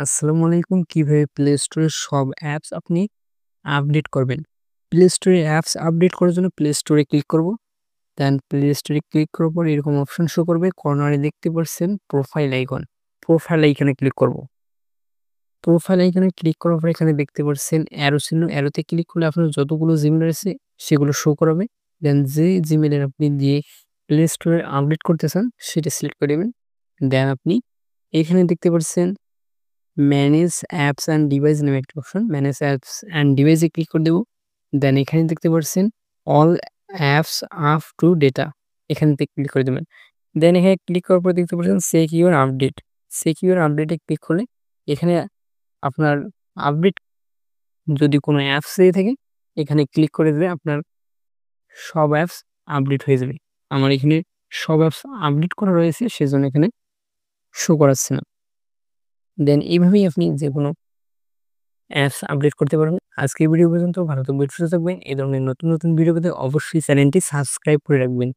আসসালামু আলাইকুম। কিভাবে প্লে স্টোরের সব অ্যাপস আপনি আপডেট করবেন? প্লে স্টোরে অ্যাপস আপডেট করার জন্য প্লে স্টোরে ক্লিক করব। দেন প্লে স্টোরে ক্লিক করার পর এরকম অপশন শো করবে। কর্নারে দেখতে পারছেন প্রোফাইল আইকন। প্রোফাইল আইকনে ক্লিক করব। প্রোফাইল আইকনে ক্লিক করার পর এখানে দেখতে পারছেন অ্যারো চিহ্ন। অ্যারোতে ক্লিক করলে আপনার যতগুলো জিমেইল রয়েছে সেগুলো শো করাবে। দেন যে জিমেইলের আপনি দিয়ে প্লে স্টোরে আপডেট করতে চান সেটা সিলেক্ট করে দিবেন। দেন আপনি এখানে দেখতে পারছেন ম্যানেজ অ্যাপস অ্যান্ড ডিভাইস নামে একটা অপশন। ম্যানেজ অ্যাপস অ্যান্ড ডিভাইসে ক্লিক করে দেব। দেন এখানে দেখতে পারছেন all apps up to data. এখানে ক্লিক করে দেবেন। দেন এখানে ক্লিক করার পর দেখতে পাচ্ছেন সিকিউর আপডেট। সিকিউর আপডেটে ক্লিক করলে এখানে আপনার আপডেট যদি কোনো অ্যাপস থেকে থাকে এখানে ক্লিক করে দিলে আপনার সব অ্যাপস আপডেট হয়ে যাবে। আমার এখানে সব অ্যাপস আপডেট করা রয়েছে সেজন্য এখানে শো করাচ্ছে না। দেন এইভাবেই আপনি যেকোনো অ্যাপস আপডেট করতে পারবেন। আজকের ভিডিও পর্যন্ত ভালো থাকবেন, সুস্থ থাকবেন। এই ধরনের নতুন ভিডিও পেতে অবশ্যই চ্যানেলটি সাবস্ক্রাইব করে রাখবেন।